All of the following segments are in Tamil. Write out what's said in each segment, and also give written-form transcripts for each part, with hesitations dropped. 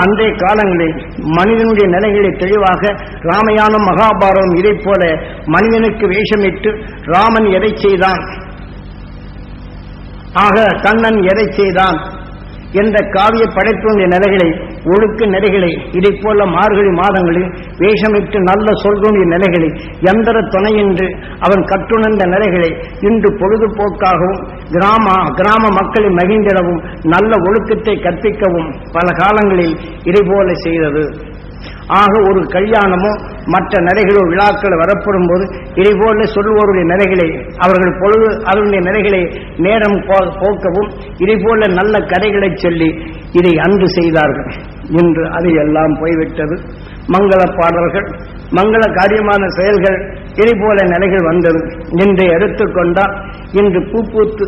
அன்றைய காலங்களில் மனிதனுடைய நிலைகளை தெளிவாக ராமாயணம் மகாபாரதம் இதை போல மனிதனுக்கு வேஷமிட்டு ராமன் எதை செய்தான், ஆக கண்ணன் எதை செய்தான் என்ற காவிய படைப்புடைய நிலைகளை, ஒழுக்க நிலைகளை இதை போல மார்கழி மாதங்களில் வேஷமிட்டு நல்ல சொல்களுடைய நிலைகளை எந்திர துணையின்றி அவன் கற்றுணர்ந்த நிலைகளை இன்று பொழுதுபோக்காகவும் கிராம மக்களை மகிழ்ந்திடவும் நல்ல ஒழுக்கத்தை கற்பிக்கவும் பல காலங்களில் இதைபோல செய்தது. ஆக ஒரு கல்யாணமோ மற்ற நிலைகளோ விழாக்கள் வரப்படும் போது இதைபோல சொல்லுவோருடைய நிலைகளை அவர்கள் பொழுது அதனுடைய நிலைகளை நேரம் போக்கவும் இதைபோல நல்ல கதைகளை சொல்லி இதை அன்று செய்தார்கள். இன்று அது எல்லாம் போய்விட்டது. மங்கள பாடல்கள், மங்கள காரியமான செயல்கள் இதைபோல நிலைகள் வந்தது. இன்றை எடுத்துக்கொண்டால் இன்று பூத்து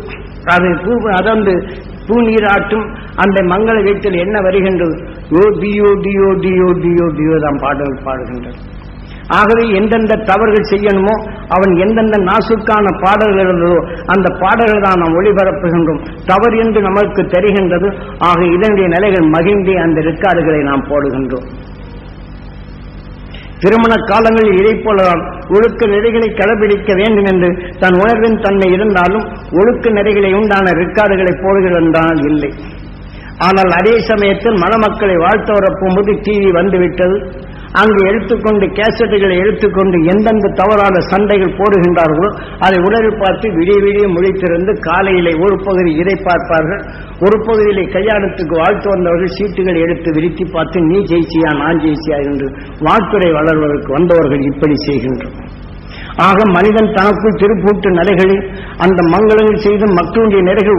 அதந்து பூநீராட்டும் அந்த மங்கள வீட்டில் என்ன வருகின்றது? யோ டியோ டியோ டியோ டியோ டியோ தான் பாடல் பாடுகின்றது. ஆகவே எந்தெந்த தவறுகள் செய்யணுமோ அவன் எந்தெந்த நாசுக்கான பாடல்கள் இருந்ததோ அந்த பாடல்கள் தான் நாம் ஒளிபரப்புகின்றோம். தவறு என்று நமக்கு தெரிகின்றது. ஆக இதனுடைய நிலைகள் மகிழ்ந்தே அந்த ரெக்கார்டுகளை நாம் போடுகின்றோம். திருமண காலங்களில் இதை போலதான் ஒழுக்க நெறிகளை கடைபிடிக்க வேண்டும் என்று தன் உணர்வின் தன்மை இருந்தாலும் ஒழுக்க நெறிகளை உண்டான ரெக்கார்டுகளை போடுகிறதால் இல்லை. ஆனால் அதே சமயத்தில் மணமக்களை வாழ்த்து வரப்போகும்போது டிவி வந்துவிட்டது. அங்கு எடுத்துக்கொண்டு கேசட்டுகளை எடுத்துக்கொண்டு எந்தெந்த தவறான சண்டைகள் போடுகின்றார்களோ அதை உணர்வு பார்த்து விடிய முழித்திருந்து காலையிலே ஒரு பகுதி இதை பார்ப்பார்கள், ஒரு பகுதியிலே கல்யாணத்துக்கு வாழ்த்து வந்தவர்கள் சீட்டுகளை எடுத்து விரித்தி பார்த்து நீ ஜெயிச்சியா நான் ஜெயிச்சியா என்று வாழ்த்துறை வளர்வதற்கு வந்தவர்கள் இப்படி செய்கின்றோம். ஆக மனிதன் தனக்குள் திருப்பூட்டு நிலைகளில் அந்த மங்களங்கள் செய்து மக்களுடைய நிலைகள்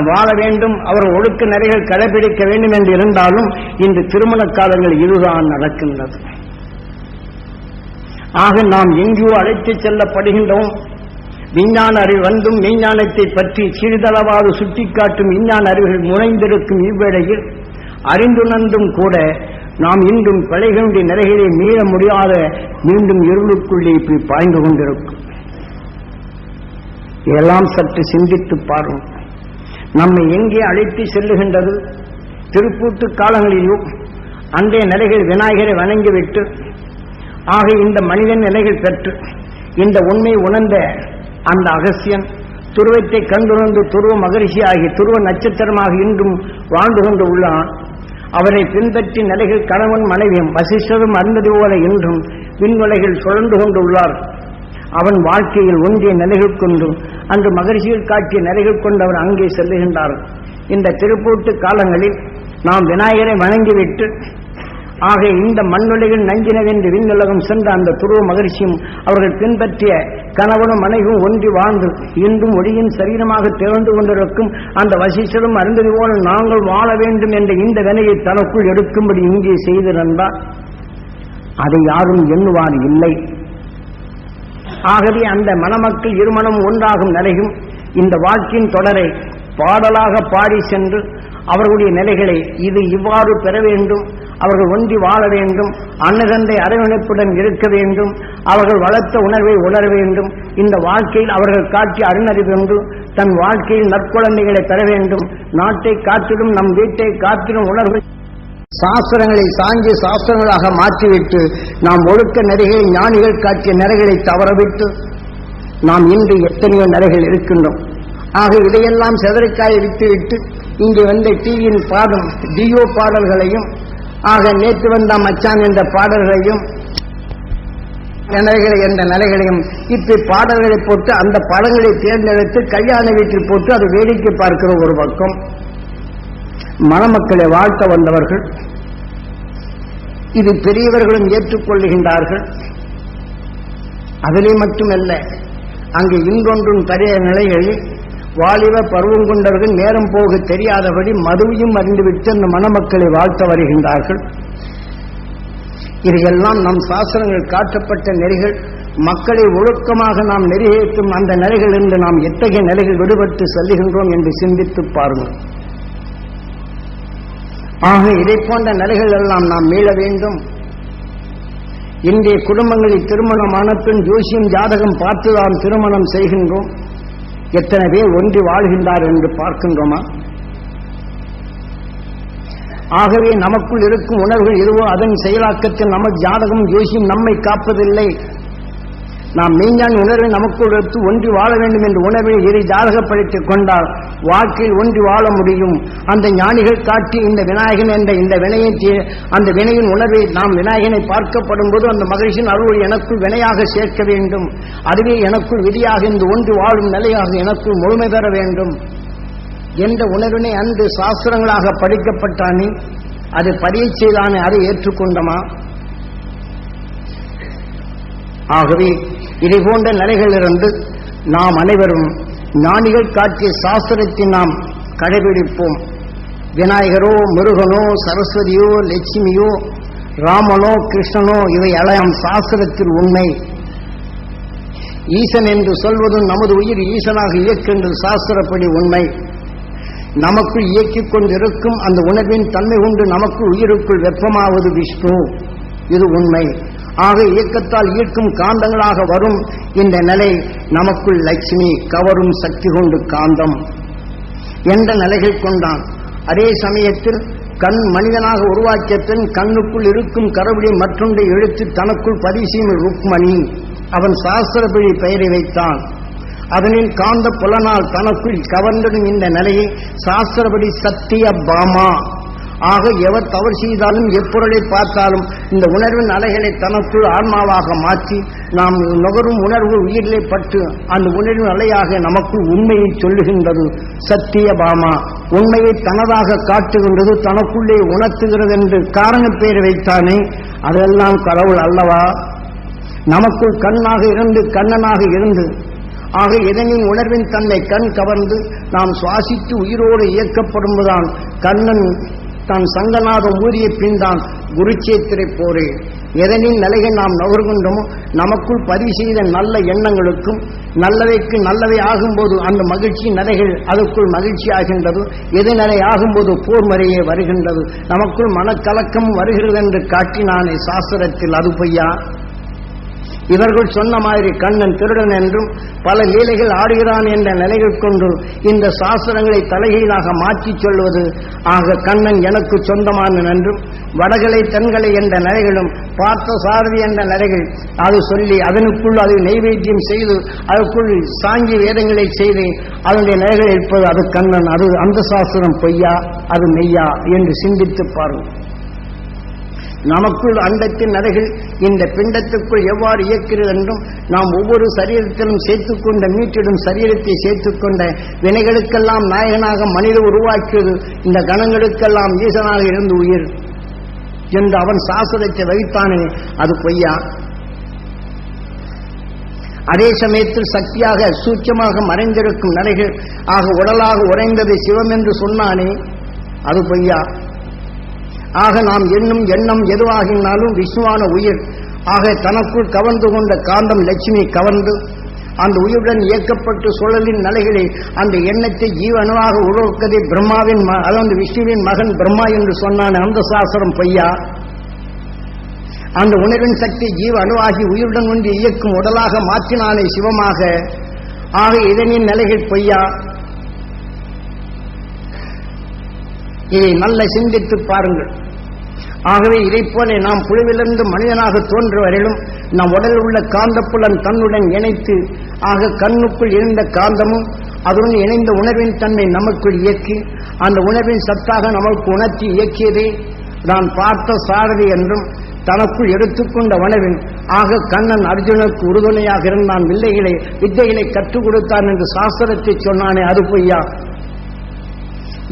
வாழ வேண்டும், அவர் ஒழுக்க நிலைகள் கடைபிடிக்க வேண்டும் என்று இருந்தாலும் இன்று திருமண காலங்கள் இதுதான் நடக்கின்றது. ஆக நாம் எங்கேயோ அழைத்துச் செல்லப்படுகின்றோம். விஞ்ஞான அறிவு வந்தும் விஞ்ஞானத்தை பற்றி சிறிதளவாறு சுட்டிக்காட்டும் விஞ்ஞான அறிவுகள் முனைந்திருக்கும் இவ்வேளையில் அறிந்துணர்ந்தும் கூட நாம் இன்றும் பிழைகளுடைய நிலைகளை மீள முடியாத மீண்டும் இருளுக்குள்ளே இப்படி பாய்ந்து கொண்டிருக்கும். இதெல்லாம் சற்று சிந்தித்து பாருங்கள். நம்மை எங்கே அழைத்து செல்லுகின்றது? திருப்பூட்டு காலங்களிலும் அன்றைய நிலைகள் விநாயகரை வணங்கிவிட்டு ஆக இந்த மனிதன் நிலைகள் பெற்று இந்த உண்மை உணர்ந்த அந்த அகஸ்தியன் துருவத்தை கண்டுணர்ந்து துருவ மகரிஷி ஆகி துருவ நட்சத்திரமாக இன்றும் வாழ்ந்து கொண்டு உள்ளான். அவரை பின்பற்றி நிலைகள் கணவன் மனைவியும் வசிஷ்டரும் அருந்ததி போல இன்றும் விண்வலைகள் சுழன்று கொண்டுள்ளார். அவன் வாழ்க்கையில் ஒன்றிய நிலைகள் கொண்டு அன்று மகரிஷிகள் காட்டிய நிலைகள் கொண்டு அவர் அங்கே செல்லுகின்றார். இந்த திருப்பூட்டு காலங்களில் நாம் விநாயகரை வணங்கிவிட்டு ஆக இந்த மண்ணுலகில் நஞ்சினவென்று விண்ணுலகம் சென்ற அந்த துருவ மகிழ்ச்சியும் அவர்கள் பின்பற்றிய கணவனும் மனைவியும் ஒன்றி வாழ்ந்து இன்றும் ஒளியின் சரீரமாக திகழ்ந்து கொண்டிருக்கும் அந்த வசிஷ்டரும் அருந்ததி போல நாங்கள் வாழ வேண்டும் என்ற இந்த வினையை தனக்குள் எடுக்கும்படி இங்கே செய்திருந்தால் அதை யாரும் எண்ணுவார் இல்லை. ஆகவே அந்த மணமக்கள் இருமணம் ஒன்றாகும் நிலையும் இந்த வாழ்க்கையின் தொடரை பாடலாக பாடி சென்று அவர்களுடைய நிலைகளை இது இவ்வாறு பெற வேண்டும், அவர்கள் ஒன்றி வாழ வேண்டும், அன்னதந்தை அரவணைப்புடன் இருக்க வேண்டும், அவர்கள் வளர்த்த உணர்வை உணர வேண்டும், இந்த வாழ்க்கையில் அவர்கள் காட்டிய அருணறிவு என்று தன் வாழ்க்கையில் நற்குழந்தைகளை பெற வேண்டும், நாட்டை காத்திடும் நம் வீட்டை காத்திடும் உணர்வு சாஸ்திரங்களை சாஞ்சி சாஸ்திரங்களாக மாற்றிவிட்டு நாம் ஒழுக்க நெறிகளை ஞானிகள் காட்டிய நிலைகளை தவறவிட்டு நாம் இன்று எத்தனையோ நிலைகள் இருக்கின்றோம். ஆக இதையெல்லாம் செதறிக்காயை விட்டுவிட்டு இங்கு வந்த டிவியின் பாடும் டியோ பாடல்களையும் ஆக நேற்று வந்த மச்சான் என்ற பாடல்களையும் நிலைகளை என்ற நிலைகளையும் இப்படி பாடல்களை போட்டு அந்த படங்களை தேர்ந்தெடுத்து கல்யாண வீட்டில் போட்டு அதை வேடிக்கை பார்க்கிற ஒரு பக்கம். மணமக்களை வாழ்த்த வந்தவர்கள் இது பெரியவர்களும் ஏற்றுக்கொள்ளுகின்றார்கள். அதிலே மட்டுமல்ல, அங்கு இன்றொன்றும் பெரிய நிலைகளில் வாலிப பருவம் கொண்டவர்கள் நேரம் போக தெரியாதபடி மதுவையும் அறிந்துவிட்டு அந்த மணமக்களை வாழ்த்த வருகின்றார்கள். இதையெல்லாம் நம் சாஸ்திரங்கள் காட்டப்பட்ட நெறிகள் மக்களை ஒழுக்கமாக நாம் நெறியேற்றும் அந்த நிலைகள் என்று நாம் எத்தகைய நிலைகள் விடுபட்டு செல்லுகின்றோம் என்று சிந்தித்து பாருங்கள். ஆக இதை போன்ற நிலைகள் எல்லாம் நாம் மீள வேண்டும். இன்றைய குடும்பங்களில் திருமணமான பின் ஜோசியம் ஜாதகம் பார்த்துதான் திருமணம் செய்கின்றோம். எத்தனை பேர் ஒன்றி வாழ்கின்றார் என்று பார்க்கின்றோமா? ஆகவே நமக்குள் இருக்கும் உணர்வுகள் எதுவோ அதன் செயலாக்கத்தில் நமது ஜாதகம் ஜோசியம் நம்மை காப்பதில்லை. நாம் மெய்ஞான உணர்வை நமக்குள் எடுத்து ஒன்றி வாழ வேண்டும் என்ற உணர்வை இதை ஜாதகப்படுத்திக் கொண்டால் வாழ்க்கையில் ஒன்றி வாழ முடியும். அந்த ஞானிகள் காட்டி இந்த விநாயகன் என்ற இந்த வினையை அந்த வினையின் உணர்வை நாம் விநாயகனை பார்க்கப்படும் போது அந்த மகிழ்ச்சியின் அருள் எனக்குள் வினையாக சேர்க்க வேண்டும். அதுவே எனக்குள் விதியாக இந்த ஒன்று வாழும் நிலையாக எனக்குள் முழுமை பெற வேண்டும் என்ற உணர்வினை அன்று சாஸ்திரங்களாக படிக்கப்பட்டானே, அது பரீட்சை செய்தானே, அதை ஏற்றுக்கொண்டமா? ஆகவே இதை போன்ற நிலைகளிலிருந்து நாம் அனைவரும் ஞானிகள் காட்டிய சாஸ்திரத்தை நாம் கடைபிடிப்போம். விநாயகரோ முருகனோ சரஸ்வதியோ லட்சுமியோ ராமனோ கிருஷ்ணனோ இவை எல்லாம் சாஸ்திரத்தில் உண்மை. ஈசன் என்று சொல்வதும் நமது உயிர் ஈசனாக இயக்கின்றது சாஸ்திரப்படி உண்மை. நமக்குள் இயக்கிக் கொண்டிருக்கும் அந்த உணர்வின் தன்மை கொண்டு நமக்குள் உயிருக்குள் வெப்பமாவது விஷ்ணு, இது உண்மை. ஆக இயக்கத்தால் ஈர்க்கும் காந்தங்களாக வரும் இந்த நிலை நமக்குள் லட்சுமி கவரும் சக்தி கொண்டு காந்தம் என்ற நிலைகள் கொண்டான். அதே சமயத்தில் கண் மனிதனாக உருவாக்கிய பின் கண்ணுக்குள் இருக்கும் கடவுளை மற்றொன்றை எழுத்து தனக்குள் பரிசீலனை ருக்மணி அவன் சாஸ்திரப்படி பெயரை வைத்தான். அதனின் காந்த புலனால் தனக்குள் கவர்ந்திடும் இந்த நிலையை சாஸ்திரப்படி சத்திய பாமா. ஆக எவர் தவறு செய்தாலும் எப்பொருளை பார்த்தாலும் இந்த உணர்வின் அலைகளை தனக்குள் ஆன்மாவாக மாற்றி நாம் நுகரும் உணர்வு உயிரிலே பட்டு அந்த உணர்வின் அலையாக நமக்குள் உண்மையை சொல்லுகின்றது சத்திய பாமா. உண்மையை தனதாக காட்டுகின்றது, தனக்குள்ளே உணர்த்துகிறது என்று காரண பெயர் வைத்தானே, அதெல்லாம் கடவுள் அல்லவா? நமக்குள் கண்ணாக இருந்து கண்ணனாக இருந்து ஆக இதனின் உணர்வின் தன்னை கண் கவர்ந்து நாம் சுவாசித்து உயிரோடு இயக்கப்படும்போதுதான் கண்ணன் தான் சங்கநாதம் ஊதிய பின்தான் குருச்சேத்திரை போரே. எதனின் நிலையை நாம் நுகர்கின்றோமோ நமக்குள் பதிவு செய்த நல்ல எண்ணங்களுக்கும் நல்லவைக்கு நல்லவை ஆகும்போது அந்த மகிழ்ச்சி நிலைகள் அதற்குள் மகிழ்ச்சி ஆகின்றது. எது நிலை ஆகும்போது போர் முறையே வருகின்றது. நமக்குள் மனக்கலக்கம் வருகிறது என்று காட்டினானே சாஸ்திரத்தில், அது பொய்யா? இவர்கள் சொன்ன மாதிரி கண்ணன் திருடன் என்றும் பல லீலைகள் ஆடுகிறான் என்ற நிலைகள் கொண்டு இந்த சாஸ்திரங்களை தலைகீழாக மாற்றிச் சொல்வது. ஆக கண்ணன் எனக்கு சொந்தமான என்றும் வடகலை தென்கலை என்ற நிலைகளும் பார்த்த சாரதி என்ற நிலைகள் அது சொல்லி அதனுக்குள் அதை நைவேத்தியம் செய்து அதற்குள் சாங்கி வேதங்களை செய்து அதனுடைய நிலைகள் இருப்பது அது கண்ணன். அது அந்த சாஸ்திரம் பொய்யா அது மெய்யா என்று சிந்தித்து பாருங்கள். நமக்குள் அண்டத்தின் நடைகள் இந்த பிண்டத்துக்குள் எவ்வாறு இயக்கிறது என்றும் நாம் ஒவ்வொரு சரீரத்திலும் சேர்த்துக்கொண்ட மீட்டிடும் சரீரத்தை சேர்த்துக்கொண்ட வினைகளுக்கெல்லாம் நாயகனாக மனித உருவாக்கியது இந்த கணங்களுக்கெல்லாம் ஈசனாக இருந்து உயிர் என்று அவன் சாஸ்திரத்தை வைத்தானே, அது பொய்யா? அதே சமயத்தில் சக்தியாக சூட்சமாக மறைந்திருக்கும் நிலைகள் ஆக உடலாக உறைந்தது சிவம் என்று சொன்னானே, அது பொய்யா? ஆக நாம் எண்ணும் எண்ணம் எதுவாகினாலும் விஷ்ணுவான உயிர் ஆக தனக்குள் கவர்ந்து கொண்ட காந்தம் லட்சுமி கவர்ந்து அந்த உயிருடன் இயக்கப்பட்டு சுழலின் நிலைகளை அந்த எண்ணத்தை ஜீவனுவாக உருவாக்கதை பிரம்மாவின் அதாவது விஷ்ணுவின் மகன் பிரம்மா என்று சொன்னான். அந்த சாஸ்திரம் பொய்யா? அந்த உணர்வின் சக்தி ஜீவ அணுவாகி உயிருடன் ஒன்று இயக்கும் உடலாக மாற்றினானே சிவமாக. ஆக இதனின் நிலைகள் பொய்யா? இதை நல்ல சிந்தித்து பாருங்கள். ஆகவே இதை போல நாம் புழுவிலிருந்து மனிதனாக தோன்றுவரையிலும் நம் உடலில் உள்ள காந்தப்புலன் தன்னுடன் இணைத்து ஆக கண்ணுக்குள் இருந்த காந்தமும் அதுடன் இணைந்த உணர்வின் தன்மை நமக்குள் இயக்கி அந்த உணர்வின் சத்தாக நமக்கு உணர்த்தி இயக்கியதே நான் பார்த்த சாரதி என்றும் தனக்குள் எடுத்துக்கொண்ட உணர்வின் ஆக கண்ணன் அர்ஜுனுக்கு உறுதுணையாக இருந்தான், வித்தைகளை கற்றுக் கொடுத்தான் என்று சாஸ்திரத்தை சொன்னானே, அது பொய்யா?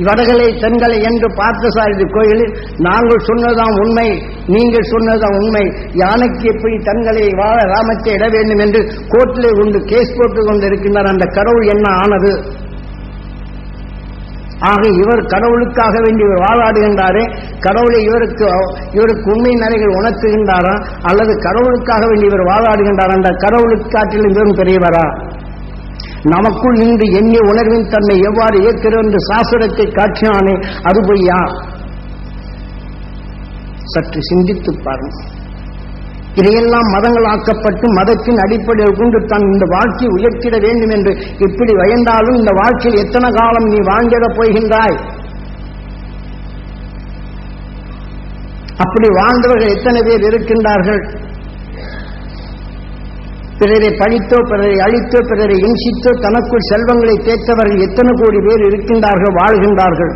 வடகலை தென்கலை என்று பார்த்தசாரதி கோயிலில் நாங்கள் சொன்னதுதான் உண்மை, நீங்கள் சொன்னதுதான் உண்மை, யானைக்கு எப்படி தன்களை வாழ ராமத்தை இட வேண்டும் என்று கோர்ட்டிலே கொண்டு கேஸ் போட்டுக் கொண்டு இருக்கின்றார். அந்த கடவுள் என்ன ஆனது? ஆக இவர் கடவுளுக்காக வேண்டி இவர் வாழாடுகின்றாரே, கடவுளை இவருக்கு உண்மை நிலைகள் உணர்த்துகின்றாரா அல்லது கடவுளுக்காக வேண்டி இவர் வாழாடுகின்றார்? அந்த கடவுளுக்கு காட்டிலும் இவரும் பெரியவரா? நமக்குள் நின்று எண்ணிய உணர்வின் தன்மை எவ்வாறு இயக்கிறது என்று சாஸ்திரத்தை காட்டினானே, அது பொய்யா? சற்று சிந்தித்து பாருங்கள். இதையெல்லாம் மதங்கள் ஆக்கப்பட்டு மதத்தின் அடிப்படையில் கொண்டு தான் இந்த வாழ்க்கையை உயர்த்திட வேண்டும் என்று இப்படி வயந்தாலும் இந்த வாழ்க்கையில் எத்தனை காலம் நீ வாழ்ந்திட போகின்றாய்? அப்படி வாழ்ந்தவர்கள் எத்தனை பேர் இருக்கின்றார்கள்? பிறரை பழித்தோ, பிறரை அழித்தோ, பிறரை இன்சித்தோ தனக்குள் செல்வங்களை தேற்றவர்கள் எத்தனை கோடி பேர் இருக்கின்றார்கள், வாழ்கின்றார்கள்.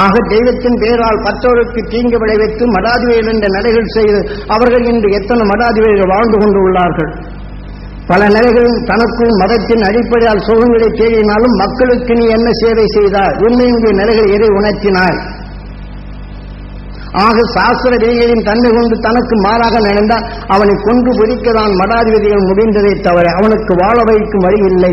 ஆக தெய்வத்தின் பேரால் மற்றவருக்கு தீங்கு விளைவித்து மடாதிவேல் என்ற நிலைகள் செய்து அவர்கள் இன்று எத்தனை மடாதிவேல்கள் வாழ்ந்து கொண்டு உள்ளார்கள். பல நிலைகளில் தனக்குள் மதத்தின் அடிப்படையால் சுகங்களை தேடினாலும் மக்களுக்கு நீ என்ன சேவை செய்தார், உண்மையுடைய நிலைகளை எதை உணர்த்தினார்? ஆக சாஸ்திர விதிகளின் தன்மை கொண்டு தனக்கு மாறாக நடந்தால் அவனை கொன்று பொறிக்கதான் மடாதிபதிகள் முடிந்ததை தவிர அவனுக்கு வாழ வைக்கும் வழி இல்லை.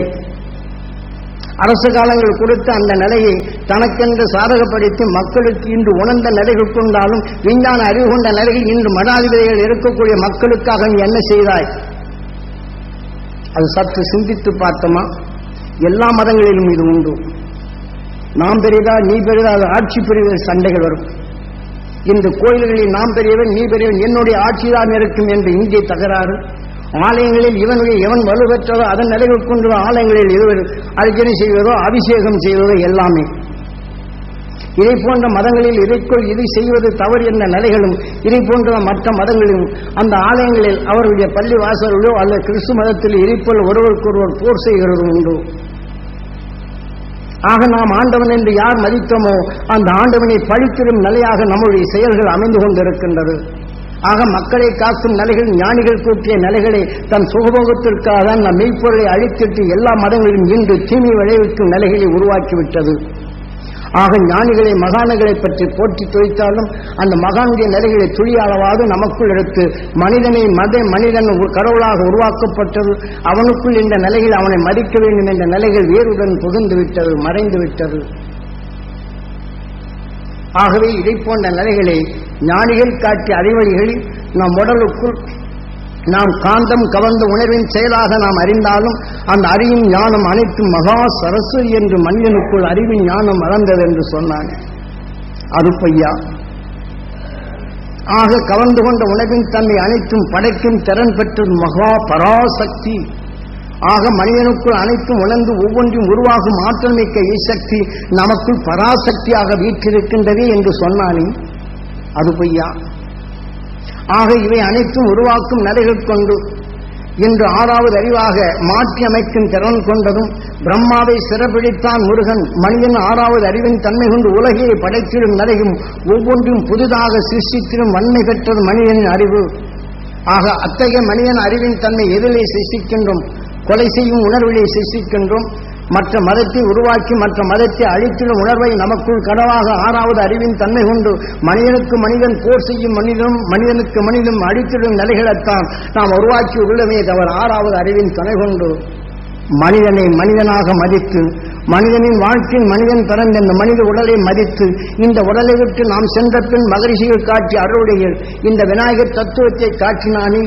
அரசு காலங்கள் கொடுத்த அந்த நிலையை தனக்கென்று சாதகப்படுத்தி மக்களுக்கு இன்று உணர்ந்த நிலைகள் கொண்டாலும் விஞ்ஞான அறிவு கொண்ட நிலையில் இன்று மடாதிபதிகள் இருக்கக்கூடிய மக்களுக்காக நீ என்ன செய்தாய்? அது சற்று சிந்தித்து பார்த்தோமா? எல்லா மதங்களிலும் இது உண்டு. நாம் பெரியதா நீ பெரியதா, ஆட்சி பிரிவு சண்டைகள் வரும். இந்த கோயில்களில் நாம் பெரியவன் நீ பெரியவன், என்னுடைய ஆட்சிதான் இருக்கும் என்று இங்கே தகராறு. ஆலயங்களில் எவன் வலுப்பெற்றதோ அதன் நிலைகள் கொண்டு ஆலயங்களில் இருவர் அர்ச்சனை செய்வதோ அபிஷேகம் செய்வதோ எல்லாமே. இதை போன்ற மதங்களில் இதைக்குள் இது செய்வது தவறு என்ற நிலைகளும் இதை போன்ற மற்ற மதங்களிலும் அந்த ஆலயங்களில் அவர்களுடைய பள்ளி வாசல்களோ அல்லது கிறிஸ்து மதத்தில் இதைப்போல் ஒருவருக்கொருவர் போர் செய்கிறதும் உண்டு. ஆக நாம் ஆண்டவன் என்று யார் மதித்தோமோ அந்த ஆண்டவனை பழித்திடும் நிலையாக நம்முடைய செயல்கள் அமைந்து கொண்டிருக்கின்றது. ஆக மக்களை காக்கும் நிலைகள் ஞானிகள் கூட்டிய நிலைகளை தன் சுகபோகத்திற்காக நம் மெய்ப்பொருளை அழித்திட்டு எல்லா மதங்களிலும் இன்று தீமை விளைவிக்கும் நிலைகளை உருவாக்கிவிட்டது. ஆக ஞானிகளை மகான்களை பற்றி போற்றி தொய்த்தாலும் அந்த மகானுடைய நிலைகளை துளியளவாது நமக்குள் எடுத்து மனிதன் ஒரு கடவுளாக உருவாக்கப்பட்டது. அவனுக்குள் இந்த நிலையில் அவனை மதிக்க வேண்டும் என்ற நிலைகள் வேறுடன் புகுந்து விட்டது, மறைந்து விட்டது. ஆகவே இதை போன்ற நிலைகளை ஞானிகள் காட்டிய அறிவழிகளில் நம் உடலுக்குள் நாம் காந்தம் கவர்ந்த உணர்வின் செயலாக நாம் அறிந்தாலும் அந்த அறிவின் ஞானம் அனைத்தும் மகா சரஸ்வதி என்று மனிதனுக்குள் அறிவின் ஞானம் வளர்ந்தது என்று சொன்னாங்க. அது பொய்யா? ஆக கவர்ந்து கொண்ட உணர்வின் தன்மை அனைத்தும் படைக்கும் திறன் பெற்றது மகா பராசக்தி. ஆக மனிதனுக்குள் அனைத்தும் உணர்ந்து ஒவ்வொன்றும் உருவாகும் ஆற்றல் மிக்க இசக்தி நமக்குள் பராசக்தியாக வீற்றிருக்கின்றதே என்று சொன்னானே, அது பொய்யா? ஆக இவை அனைத்தும் உருவாக்கும் நிலைகள் கொண்டு இன்று ஆறாவது அறிவாக மாற்றி அமைக்கும் திறன் கொண்டதும் பிரம்மாவை சிறப்பிடித்தான் முருகன் மனிதன் ஆறாவது அறிவின் தன்மை கொண்டு உலகையை படைத்திடும் நிலையும் ஒவ்வொன்றும் புதிதாக சிருஷ்டித்திடும் வன்மை பெற்றது மனிதனின் அறிவு. ஆக அத்தகைய மனிதன் அறிவின் தன்மை எதிலே சிருஷ்டிக்கின்றோம்? கொலை செய்யும் உணர்விலே சிருஷ்டிக்கின்றோம். மற்ற மதத்தை உருவாக்கி மற்ற மதத்தை அழித்திடும் உணர்வை நமக்குள் கனவாக ஆறாவது அறிவின் தன்மை கொண்டு மனிதனுக்கு மனிதன் போர் செய்யும் மனிதனுக்கு மனிதனும் அழித்திடும் நிலைகளைத்தான் நாம் உருவாக்கி உள்ளமே தவிர ஆறாவது அறிவின் துணை கொண்டு மனிதனை மனிதனாக மதித்து மனிதனின் வாழ்க்கையில் மனிதன் பிறந்த இந்த மனித உடலை மதித்து இந்த உடலை விட்டு நாம் சென்ற பின் மகரிஷிகள் காட்டிய அருளுடைய இந்த விநாயகர் தத்துவத்தை காட்டினானே,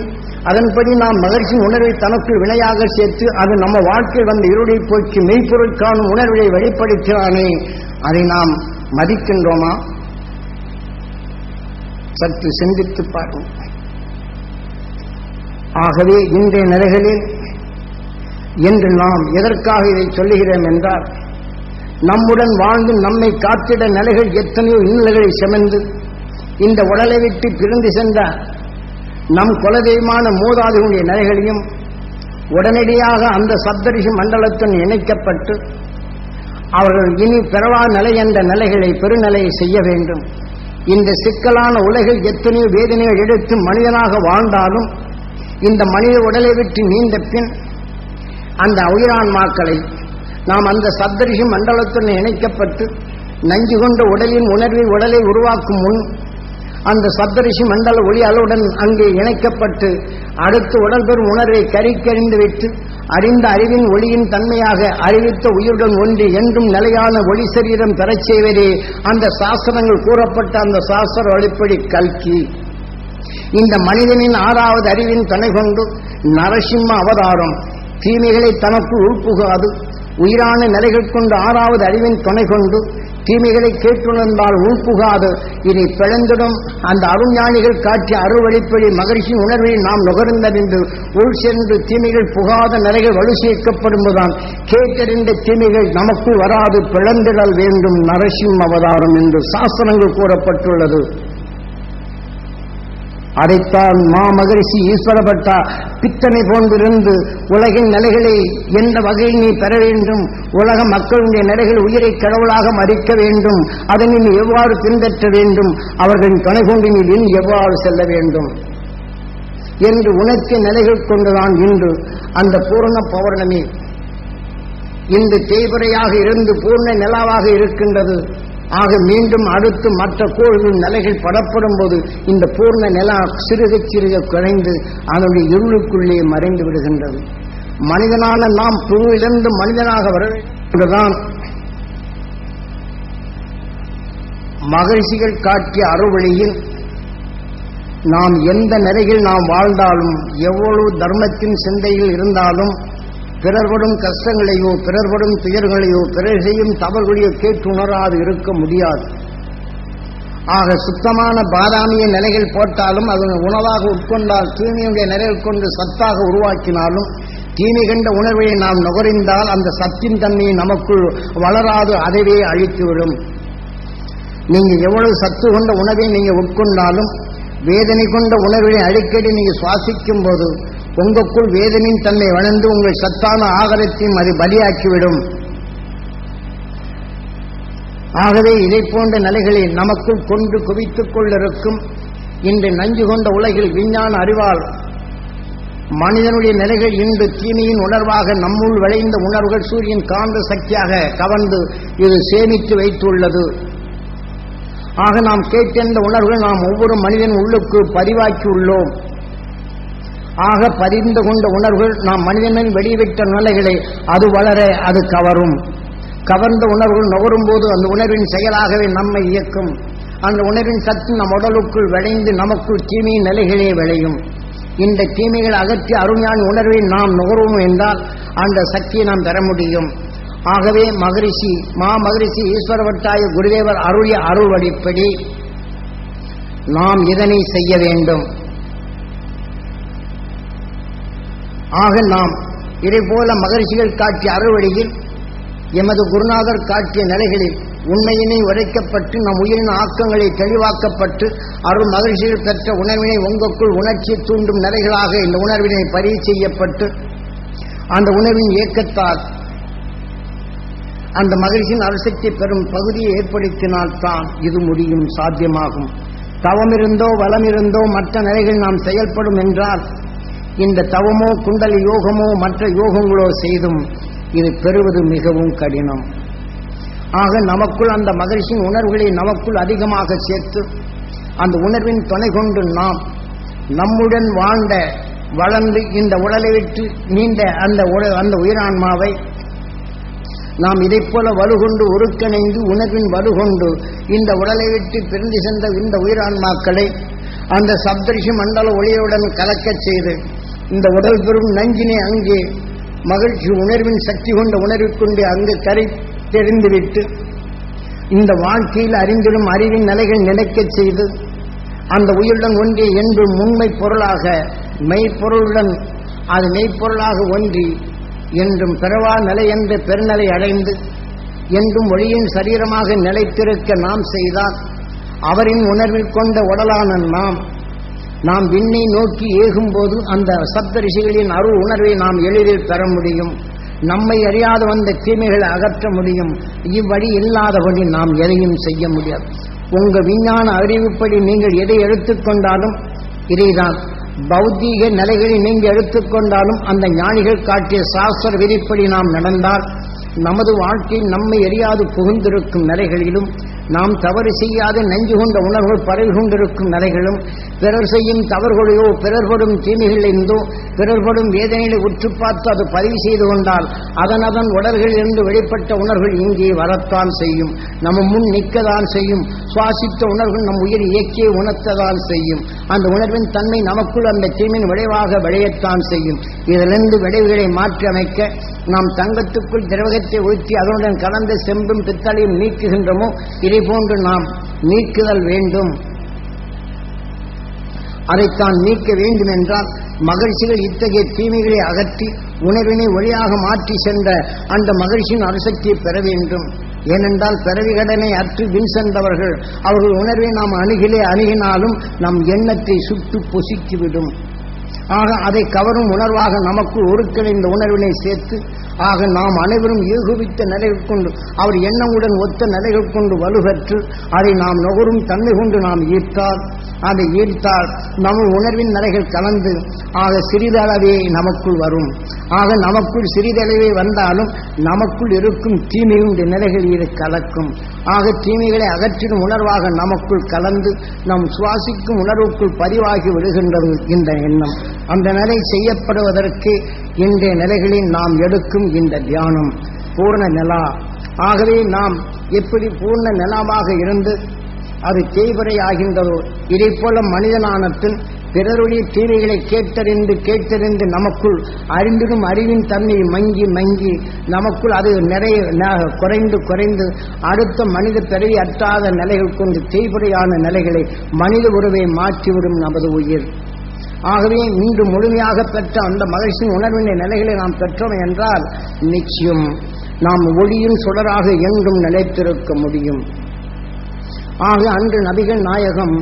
அதன்படி நாம் மகிழ்ச்சியின் உணர்வை தனக்குள் வினையாக சேர்த்து அது நம்ம வாழ்க்கையில் வந்த இருளை போக்கி மெய்ப்பொருள் காணும் உணர்வை வெளிப்படுத்தினானே, அதை நாம் மதிக்கின்றோமா? சற்று சிந்தித்து பார்ப்போம். ஆகவே இன்றைய நிலைகளில் என்று நாம் எதற்காக இதை சொல்லுகிறோம் என்றால், நம்முடன் வாழ்ந்து நம்மை காத்திட நிலைகள் எத்தனையோ இன்னல்களை சுமந்து இந்த உடலை விட்டு பிரிந்து சென்ற நம் குலதெய்வமான மூதாதையுடைய நிலைகளையும் உடனடியாக அந்த சப்தரிஷி மண்டலத்துடன் இணைக்கப்பட்டு அவர்கள் இனி பிறவா நிலை என்ற நிலைகளை பெருநிலையை செய்ய வேண்டும். இந்த சிக்கலான உலகில் எத்தனையோ வேதனைகள் எடுத்து மனிதனாக வாழ்ந்தாலும் இந்த மனித உடலை விட்டு நீண்ட பின் அந்த உயிரான்மாக்களை நாம் அந்த சப்தரிஷி மண்டலத்துடன் இணைக்கப்பட்டு நஞ்சு கொண்ட உடலின் உடலை உருவாக்கும் முன் அந்த சப்தரிஷி மண்டல ஒளி அளவுடன் அங்கே இணைக்கப்பட்டு அடுத்து உடல் பெறும் உணர்வை கறிக்கறிந்து விட்டு அறிந்த அறிவின் ஒளியின் தன்மையாக அறிவித்த உயிருடன் ஒன்றி என்றும் நிலையான ஒளி சரீரம் பெறச் செய்வதே அந்த சாஸ்திரங்கள் கூறப்பட்ட அந்த சாஸ்திர வழிப்படி கல்கி. இந்த மனிதனின் ஆறாவது அறிவின் துணை கொண்டு நரசிம்ம அவதாரம் தீமைகளை தனக்குள் உள்புகாது உயிரான நிலைகள் கொண்டு ஆறாவது அறிவின் துணை கொண்டு தீமைகளை கேட்டுணர்ந்தால் உள்புகாது இதை பிளந்திடும் அந்த அருஞானிகள் காட்டிய அருள்வழிப்படி மகிழ்ச்சியின் உணர்வை நாம் நுகர்ந்தறிந்து உள் சென்று தீமைகள் புகாத நிலைகள் வலு சேர்க்கப்படும்போதுதான் கேட்டறிந்த தீமைகள் நமக்குள் வராது பிளந்திடல் வேண்டும் நரசிம்ம அவதாரம் என்று சாஸ்திரங்கள் கூறப்பட்டுள்ளது. அதைத்தான் மகரிஷி ஈஸ்வரபட்டா பித்தனை போன்றிருந்து உலகின் நிலைகளை எந்த வகையில் நீ பெற வேண்டும், உலக மக்களுடைய நிலைகள் உயிரை கடவுளாக மறிக்க வேண்டும், அதனை நீ எவ்வாறு பின்பற்ற வேண்டும், அவர்களின் துணை கொண்டு நீ எவ்வாறு செல்ல வேண்டும் என்று உணர்ச்சிய நிலைகள் கொண்டுதான் இன்று அந்த பூர்ண பௌர்ணமி இன்று தேய்பிறையாக இருந்து பூர்ண நிலாவாக இருக்கின்றது. ஆக மீண்டும் அடுத்து மற்ற கோள்கள் நிலைகள் படப்படும் போது இந்த பூர்ண நிலா சிறுக சிறுக குறைந்து அதனுடைய இருளுக்குள்ளே மறைந்து விடுகின்றது. மனிதனான நாம் புழுவிலிருந்து மனிதனாக வரதான் மகரிஷிகள் காட்டிய அருள்வழியில் நாம் எந்த நிலையில் நாம் வாழ்ந்தாலும் எவ்வளவு தர்மத்தின் சிந்தையில் இருந்தாலும் பிறர்படும் கஷ்டங்களையோ பிறர்படும் துயர்களையோ பிறர் செய்யும் தவறுகளையோ கேட்டு உணராது இருக்க முடியாது. ஆக சுத்தமான பாதாமிய நிலைகள் போட்டாலும் அதனை உணவாக உட்கொண்டால் தூய்மையுடைய நிலைகள் கொண்டு சத்தாக உருவாக்கினாலும் தீமை கண்ட உணர்வை நாம் நுகர்ந்தால் அந்த சத்தின் தன்மையை நமக்குள் வளராது அதுவே அழித்துவிடும். நீங்க எவ்வளவு சத்து கொண்ட உணவை நீங்க உட்கொண்டாலும் வேதனை கொண்ட உணர்வை அடிக்கடி நீங்க சுவாசிக்கும் போது உங்களுக்குள் வேதனையின் தன்மை வளர்ந்து உங்கள் சத்தான ஆகாரத்தையும் அது பலியாக்கிவிடும். ஆகவே இதை போன்ற நிலைகளை நமக்குள் கொண்டு குவித்துக் கொண்டிருக்கும் இன்று நஞ்சு கொண்ட உலகில் விஞ்ஞான அறிவால் மனிதனுடைய நிலைகள் இன்று தீமையின் உணர்வாக நம்முள் விளைந்த உணர்வுகள் சூரியன் காந்த சக்தியாக கவர்ந்து இது சேமித்து வைத்துள்ளது. ஆக நாம் கேட்டென்ற உணர்வுகள் நாம் ஒவ்வொரு மனிதன் உள்ளுக்கு பதிவாக்கி உள்ளோம். ஆக பதிந்து கொண்ட உணர்வுகள் நாம் மனிதனின் வெளிவிட்ட நிலைகளை அது வளர அது கவரும். கவர்ந்த உணர்வுகள் நுகரும் போது அந்த உணர்வின் செயலாகவே நம்மை இயக்கும். அந்த உணர்வின் சக்தி நம் உடலுக்குள் விளைந்து நமக்குள் தீமையின் நிலைகளே விளையும். இந்த தீமைகள் அகற்றி அருஞான உணர்வை நாம் நுகர்வோம் என்றால் அந்த சக்தியை நாம் பெற முடியும். ஆகவே மகரிஷி ஈஸ்வரவட்டாய குருதேவர் அருளிய அருள்வழிப்படி நாம் இதனை செய்ய வேண்டும். ஆக நாம் இதைப்போல மகரிஷிகள் காட்டிய அருள்வழியில் எமது குருநாதர் காட்டிய நிலைகளில் உண்மையினை உரைக்கப்பட்டு நம் உயிரின் ஆக்கங்களை தெளிவாக்கப்பட்டு அருள் மகிழ்ச்சிகள் பெற்ற உணர்வினை உங்களுக்குள் உணர்ச்சி தூண்டும் நிலைகளாக இந்த உணர்வினை பதிவு செய்யப்பட்டு அந்த உணர்வின் இயக்கத்தால் அந்த மகிழ்ச்சியின் அரசக்தி பெறும் பகுதியை ஏற்படுத்தினால்தான் இது முடியும், சாத்தியமாகும். தவமிருந்தோ வளமிருந்தோ மற்ற நிலைகள் நாம் செயல்படும் என்றால் இந்த தவமோ குண்டலி யோகமோ மற்ற யோகங்களோ செய்தும் இது பெறுவது மிகவும் கடினம். ஆக நமக்குள் அந்த மகிழ்ச்சியின் உணர்வுகளை நமக்குள் அதிகமாக சேர்த்து அந்த உணர்வின் துணை கொண்டு நாம் நம்முடன் வாழ்ந்த வளர்ந்து இந்த உடலை விட்டு நீண்ட அந்த உயிரான்மாவை நாம் இதைப்போல வலுகொண்டு ஒருங்கிணைந்து உணர்வின் வலுகொண்டு இந்த உடலை விட்டு பிரிந்து சென்ற இந்த உயிரான்மாக்களை அந்த சப்தரிஷி மண்டல ஒளியுடன் கலக்கச் செய்து இந்த உடல் பெறும் நஞ்சினை அங்கே மகிழ்ச்சி உணர்வின் சக்தி கொண்ட உணர்வுக்கொண்டு அங்கு கரை தெரிந்துவிட்டு இந்த வாழ்க்கையில் அறிந்திடும் அறிவின் நிலைகள் நினைக்கச் செய்து அந்த உயிருடன் ஒன்றி என்றும் உண்மை பொருளாக மெய்ப்பொருளுடன் அது மெய்ப்பொருளாக ஒன்றி என்றும் பிறவா நிலை என்ற பெருநிலை அடைந்து என்றும் ஒளியின் சரீரமாக நிலைத்திருக்க நாம் செய்தால் அவரின் உணர்வில் கொண்ட உடலான நாம் விண்ணை நோக்கி ஏகும்போது அந்த சப்த ரிஷிகளின் அருள் உணர்வை நாம் எளிதில் பெற முடியும். நம்மை அறியாத வந்த தீமைகளை அகற்ற முடியும். இவ்வழி இல்லாதபடி நாம் எதையும் செய்ய முடியாது. உங்கள் விஞ்ஞான அறிவுப்படி நீங்கள் எதை எடுத்துக்கொண்டாலும் இதைதான். பௌத்தீக நிலைகளை நீங்கள் எடுத்துக்கொண்டாலும் அந்த ஞானிகள் காட்டிய சாஸ்திர விதிப்படி நாம் நடந்தால் நமது வாழ்க்கையில் நம்மை எரியாது புகுந்திருக்கும் நிலைகளிலும் நாம் தவறு செய்யாத நெஞ்சு கொண்ட உணர்வுகள் பரவி கொண்டிருக்கும் நிலைகளும் பிறர் செய்யும் தவறுகளையோ பிறர்படும் தீமைகளிலிருந்தோ பிறர்படும் வேதனைகளை உற்று பார்த்து அது பதிவு செய்து கொண்டால் அதன் உடல்களில் இருந்து வெளிப்பட்ட உணர்வுகள் இங்கே வரத்தான் செய்யும், நம்ம முன் நிற்கத்தான் செய்யும். சுவாசித்த உணர்வுகள் நம் உயிர் இயக்கிய உணர்த்ததான் செய்யும். அந்த உணர்வின் தன்மை நமக்குள் அந்த தீமின் விளைவாக விளையத்தான் செய்யும். இதிலிருந்து விளைவுகளை மாற்றி அமைக்க நாம் தங்கத்துக்குள் திரவகத்தை ஊற்றி அதனுடன் கலந்த செம்பும் பித்தளையும் நீக்குகின்றமோ இதை போன்று நாம் நீக்குதல் வேண்டும். அதைத்தான் நீக்க வேண்டும் என்றால் மகிழ்ச்சிகள் இத்தகைய தீமைகளை அகற்றி உணர்வினை ஒளியாக மாற்றி சென்ற அந்த மகிழ்ச்சியின் அரசக்தியை பெற வேண்டும். ஏனென்றால் பிறவி கடனை அற்று வின் சென்றவர்கள் அவர்கள் உணர்வை நாம் அணுகினாலும் நம் எண்ணத்தை சுட்டு பொசுக்கிவிடும். ஆக அதை கவரும் உணர்வாக நமக்கு ஒருக்கிற இந்த உணர்வினை சேர்த்து ஆக நாம் அனைவரும் ஏகுவித்த நிலைகள் கொண்டு அவர் எண்ணமுடன் ஒத்த நிலைகள் கொண்டு வலுப்பெற்று அதை நாம் நுகரும் தன்மை கொண்டு நாம் அதை ஈர்த்தால் நம்ம உணர்வின் நிலைகள் கலந்து ஆக சிறிதளவே நமக்குள் வரும். ஆக நமக்குள் சிறிதளவே வந்தாலும் நமக்குள் இருக்கும் தீமையுடைய நிலைகள் இது கலக்கும். ஆக தீமைகளை அகற்றிடும் உணர்வாக நமக்குள் கலந்து நம் சுவாசிக்கும் உணர்வுக்குள் பதிவாகி விடுகின்றது இந்த எண்ணம். அந்த நிலை செய்யப்படுவதற்கு இன்றைய நிலைகளில் நாம் எடுக்கும் இந்த தியானம் பூர்ண நிலா. ஆகவே நாம் எப்படி பூர்ண நிலாவாக இருந்து அது தேய்வரை ஆகின்றதோ இதை போல மனிதனானத்தின் பிறருடைய தீமைகளை கேட்டறிந்து நமக்குள் அறிந்திடும் அறிவின் தன்மை மங்கி நமக்குள் அது நிறைய குறைந்து அடுத்த மனித பிறவி அற்றாத நிலைகள் கொண்டு தேய்வரையான நிலைகளை மனித உறவை மாற்றிவிடும் நமது உயிர். ஆகவே இன்று முழுமையாக பெற்ற அந்த மகிழ்ச்சியின் உணர்வின் நிலைகளை நாம் பெற்றோம் என்றால் நிச்சயம் நாம் ஒளியின் சுடராக என்றும் நிலைத்திருக்க முடியும். ஆக அன்று நபிகள் நாயகம்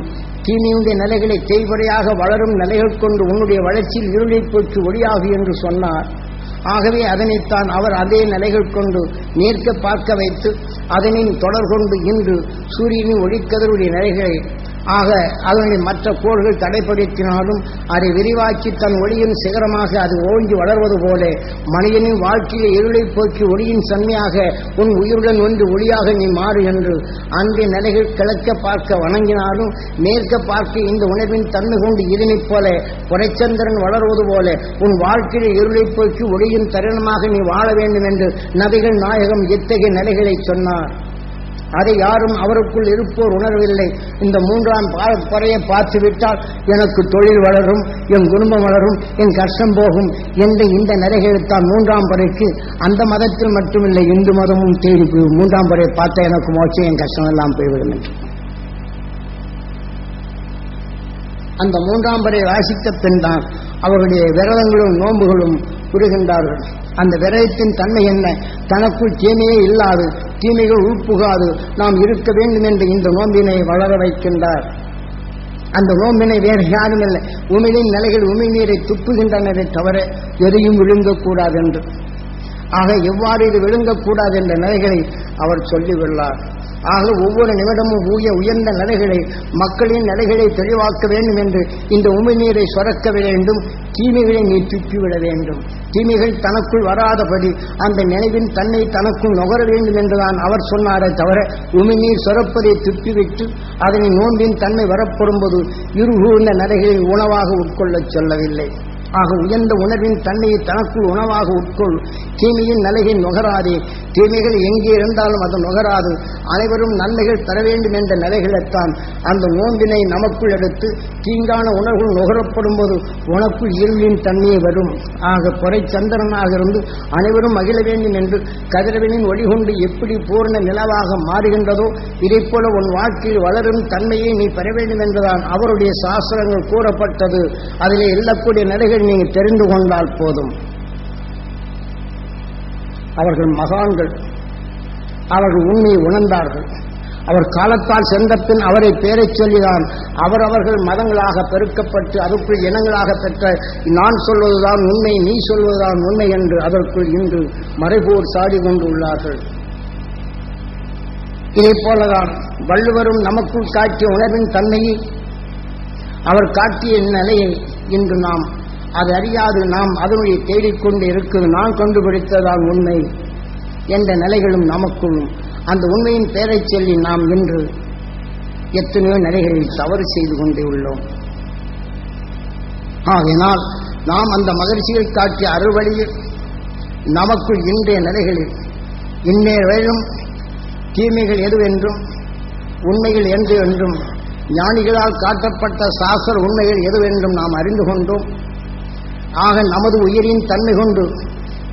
தீமையுடைய நிலைகளை தேய்வரையாக வளரும் நிலைகள் கொண்டு உன்னுடைய வளர்ச்சியில் இருளை போற்று ஒளியாகு என்று சொன்னார். ஆகவே அதனைத்தான் அவர் அதே நிலைகள் கொண்டு நேர்க்க பார்க்க வைத்து அதனை தொடர் கொண்டு இன்று சூரியனின் ஒளிக்கதிருடைய நிலைகளை ஆக அதனை மற்ற கோள்கள் தடைப்படுத்தினாலும் அதை விரிவாக்கி தன் ஒளியின் சிகரமாக அது ஓங்கி வளர்வது போல மனிதனின் வாழ்க்கையை இருளை போக்கி ஒளியின் தன்மையாக உன் உயிருடன் ஒன்று ஒளியாக நீ மாறு என்று அன்றைய நிலைகள் கிழக்க பார்க்க வணங்கினாலும் மேற்க பார்க்க இந்த உணர்வின் தன்மை கொண்டு இதனைப் போல புரைச்சந்திரன் வளர்வது போல உன் வாழ்க்கையை இருளை போக்கி ஒளியின் தருணமாக நீ வாழ வேண்டும் என்று நபிகள் நாயகம் இத்தகைய நிலைகளை சொன்னார். அதை யாரும் அவருக்குள் இருப்போர் உணர்வில்லை. இந்த மூன்றாம் பறையை பார்த்துவிட்டால் எனக்கு தொழில் வளரும், என் குடும்பம் வளரும், என் கஷ்டம் போகும் என்று இந்த நிலைகளுத்தான் மூன்றாம் பறைக்கு அந்த மதத்தில் மட்டுமில்லை இந்து மதமும் தேடி போய் மூன்றாம் பறையை பார்த்தா எனக்கு மோட்சம், என் கஷ்டம் எல்லாம் போய்விடும் என்று. அந்த மூன்றாம் பறை வாசித்த பின் தான் அவருடைய விரதங்களும் நோன்புகளும் புரிகின்றார்கள். அந்த விரதத்தின் தன்மை என்ன? தனக்குள் தீமையே இல்லாது தீமைகள் உள்புகாது நாம் இருக்க வேண்டும் என்று இந்த நோம்பினை வளர வைக்கின்றார். அந்த நோம்பினை வேறு யாரும் இல்லை, உமிழின் நிலைகள் உமிழ்நீரை துப்புகின்றனரை தவிர எதையும் விழுங்கக்கூடாது என்று. ஆக எவ்வாறு இது விழுங்கக்கூடாது என்ற நிலைகளை அவர் சொல்லியுள்ளார். ஆக ஒவ்வொரு நிமிடமும் உயர்ந்த நிலைகளை மக்களின் நிலைகளை தெளிவாக்க வேண்டும் என்று இந்த உமிழ்நீரை சுரக்க வேண்டும். தீமைகளை நீ துப்பிவிட வேண்டும். தீமைகள் தனக்குள் வராதபடி அந்த நினைவின் தன்னை தனக்குள் நுகர வேண்டும் என்றுதான் அவர் சொன்னாரே தவிர உமிழ்நீர் சுரப்பதை துப்பிவிட்டு அதனை நோன்பின் தன்மை வரப்படும்போது இருகூர்ந்த நிலைகளில் உணவாக உட்கொள்ளச் சொல்லவில்லை. ஆக உயர்ந்த உணர்வின் தன்மையை தனக்குள் உணவாக உட்கொள். தீமையின் நிலையை நுகராதே. தீமைகள் எங்கே இருந்தாலும் அது நுகராது. அனைவரும் நன்மைகள் பெற வேண்டும் என்ற நிலைகளைத்தான் அந்த நோன்பினை நமக்குள் எடுத்து தீங்கான உணர்வுகள் நுகரப்படும் போது உனக்குள் இருளின் தன்மையை வரும். ஆக பொறை சந்திரனாக இருந்து அனைவரும் மகிழ வேண்டும் என்று கதிரவனின் ஒளி கொண்டு எப்படி பூர்ண நிலவாக மாறுகின்றதோ இதை போல உன் வாழ்க்கையில் வளரும் தன்மையை நீ பெற வேண்டும் என்றுதான் அவருடைய சாஸ்திரங்கள் கூறப்பட்டது. அதிலே எல்லக்கூடிய நிலைகள் நீங்கள் தெரிந்து கொண்டால் போதும். அவர்கள் மகான்கள், அவர்கள் உண்மையை உணர்ந்தார்கள். அவர் காலத்தால் சென்ற பின் அவரை பேரைச் சொல்லிதான் அவரவர்கள் மதங்களாக பெருக்கப்பட்டு அதற்குள் இனங்களாக பெற்ற நான் சொல்வதுதான் உண்மை, நீ சொல்வதுதான் உண்மை என்று அதற்குள் இன்று மறைபோர் சாடி கொண்டு உள்ளார்கள். இதே போலதான் வள்ளுவரும் நமக்குள் காட்டிய உணர்வின் தன்மையை அவர் காட்டிய நிலையை இன்று நாம் அது அறியாது நாம் அதனுடைய தேடிக்கொண்டு இருக்குது. நான் கண்டுபிடித்ததான் உண்மை என்ற நிலைகளும் நமக்குள்ளும் அந்த உண்மையின் பெயரை சொல்லி நாம் இன்று எத்தனையோ நிலைகளில் தவறு செய்து கொண்டே உள்ளோம். ஆகையினால் நாம் அந்த மகிழ்ச்சிகள் காட்டிய அருள்வழியில் நமக்குள் இன்றைய நிலைகளில் இந்நேர வேளும் தீமைகள் எதுவென்றும் உண்மைகள் என்று என்றும் ஞானிகளால் காட்டப்பட்ட சாஸ்திர உண்மைகள் எதுவென்றும் நாம் அறிந்து கொண்டோம். ஆக நமது உயிரின் தன்மை கொண்டு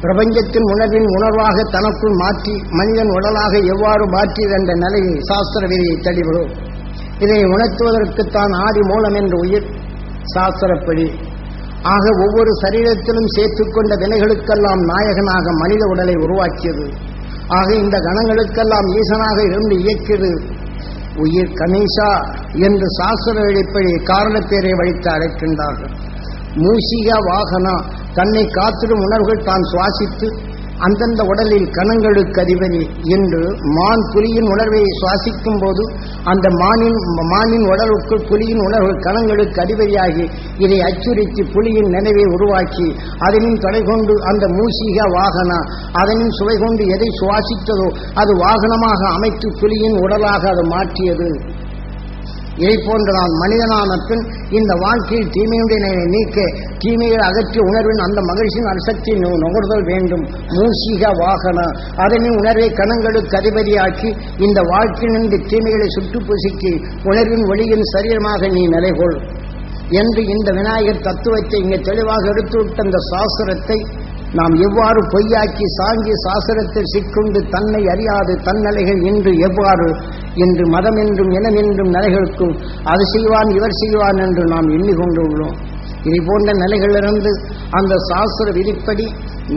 பிரபஞ்சத்தின் உணர்வின் உணர்வாக தனக்குள் மாற்றி மனிதன் உடலாக எவ்வாறு மாற்றியது என்ற நிலையை சாஸ்திர விதியை தெளிவுகிறோம். இதை உணர்த்துவதற்குத்தான் ஆதி மூலம் என்ற உயிர் சாஸ்திரப்படி. ஆக ஒவ்வொரு சரீரத்திலும் சேர்த்துக்கொண்ட வினைகளுக்கெல்லாம் நாயகனாக மனித உடலை உருவாக்கியது. ஆக இந்த கணங்களுக்கெல்லாம் ஈசனாக இருந்து இயக்கியது உயிர் கணேசா என்று சாஸ்திர வெளிப்படி காரணப்பேரை வழித்து அழைக்கின்றார்கள். மூசிக வாகனா தன்னை காத்திடும் உணர்வுகள் தான் சுவாசித்து அந்தந்த உடலில் கணங்களுக்கு அதிபதி என்று மான் புலியின் உணர்வை சுவாசிக்கும் போது அந்த மானின் உடலுக்குள் புலியின் உணர்வு கணங்களுக்கு அதிபதியாகி இதை அச்சுறுத்தி புலியின் நினைவை உருவாக்கி அதனின் தொடை கொண்டு அந்த மூசிக வாகனா அதனின் சுவை கொண்டு எதை சுவாசித்ததோ அது வாகனமாக அமைத்து புலியின் உடலாக அது மாற்றியது. இதை போன்றுதான் மனிதனான பின் இந்த வாழ்க்கையில் தீமையுடைய நீக்க தீமையை அகற்றிய உணர்வின் அந்த மகிழ்ச்சியின் அரிசக்தி நுகர்தல் வேண்டும். மூசிக வாகன அதனின் உணர்வை கணங்களுக்கு அதிபதியாக்கி இந்த வாழ்க்கையினின்று தீமைகளை சுட்டு புசுக்கி உணர்வின் ஒளியின் சரீரமாக நீ நிலைகொள் என்று இந்த விநாயகர் தத்துவத்தை இங்கே தெளிவாக எடுத்துவிட்ட இந்த சாஸ்திரத்தை நாம் எவ்வாறு பொய்யாக்கி சாங்கி சாஸ்திரத்தில் சிக்குண்டு தன்னை அறியாது தன்னலைகள் இன்று எவ்வாறு இன்று மதம் என்றும் இனம் என்றும் நிலைகளுக்கும் அது செய்வான் இவர் செய்வான் என்று நாம் எண்ணிக்கொண்டு உள்ளோம். இதை போன்ற நிலைகளிலிருந்து அந்த சாஸ்திர விதிப்படி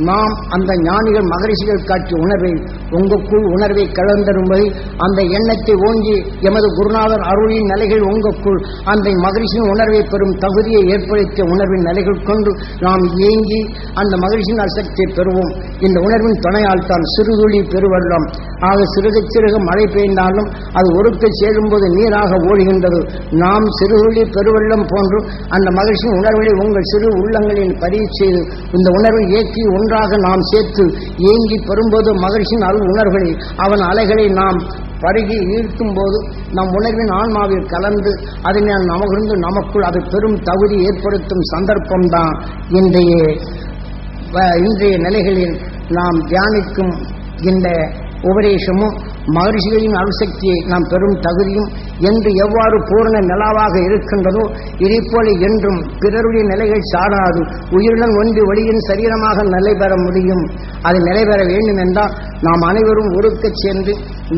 நாம் அந்த ஞானிகள் மகரிஷிகள் காட்டிய உணர்வை உங்களுக்குள் உணர்வை கலந்தரும்படி அந்த எண்ணத்தை ஓங்கி எமது குருநாதர் அருளின் நிலைகள் உங்களுக்குள் அந்த மகரிஷியின் உணர்வை பெறும் தகுதியை ஏற்படுத்திய உணர்வின் நிலைகள் கொண்டு நாம் ஏங்கி அந்த மகரிஷியின் அசக்தியை பெறுவோம். இந்த உணர்வின் துணையால் தான் சிறுதுளி பெருவெள்ளம் ஆக சிறுக சிறுக மழை பெய்ந்தாலும் அது ஒருக்க சேரும்போது நீராக ஓடுகின்றது. நாம் சிறுதுளி பெருவெள்ளம் போன்று அந்த மகிழ்ச்சியின் உணர்வுகளை உங்கள் சிறு உள்ளங்களில் பதிவு செய்து இந்த உணர்வை ஏற்றி ஒன்றாக நாம் சேர்த்து ஏங்கி பெறும்போது மகிழ்ச்சியின் அருள் உணர்வுகளை அவன் அலைகளை நாம் பருகி ஈர்க்கும் போது நம் உணர்வின் ஆன்மாவில் கலந்து அதனை நமக்கு நமக்குள் அது பெரும் தகுதி ஏற்படுத்தும் சந்தர்ப்பம்தான் இன்றைய நிலைகளில் நாம் தியானிக்கும் இந்த உபதேசமும் மகரிஷிகளின் அருசக்தியை நாம் பெரும் தகுதியும் என்று எவ்வாறு பூரண நிலாவாக இருக்கின்றதோ இதைப்போல என்றும் பிறருடைய நிலைகள் சாராது உயிருடன் ஒன்றி ஒளியின் சரீரமாக நிலை பெற முடியும். அது நிலைபெற வேண்டும் என்றால் நாம் அனைவரும் ஒருக்கச் சென்று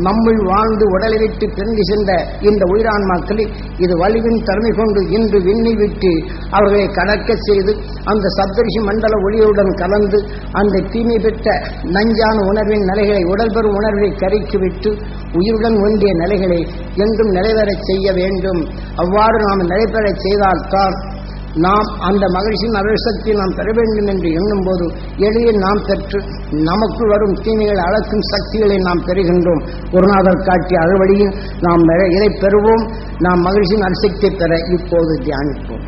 நம்முள் வாழ்ந்து உடலை விட்டு பிரிந்து சென்ற இந்த உயிரான்மாக்களை இது வலிவின் தன்மை கொண்டு இன்று விண்ணை விட்டு அவர்களை கடக்க செய்து அந்த சப்தரிஷி மண்டல ஒளியுடன் கலந்து அந்த தீமை பெற்ற நஞ்சான உணர்வின் நிலைகளை உடல் பெறும் உணர்வை கரைக்கிவிட்டு உயிருடன் ஒன்றிய நிலைகளை என்றும் நிறைவேறச் செய்ய வேண்டும். அவ்வாறு நாம் நிறைவேறச் செய்தால்தான் நாம் அந்த மகிழ்ச்சியின் அருள்சக்தியை நாம் பெற வேண்டும் என்று எண்ணும் போது எளிய நாம் பெற்று நமக்கு வரும் தீமைகளை அளக்கும் சக்திகளை நாம் பெறுகின்றோம். குருநாதர் காட்டிய அறுவழியில் நாம் இதை பெறுவோம். நாம் மகிழ்ச்சியின் அருள்சக்தியை பெற இப்போது தியானிப்போம்.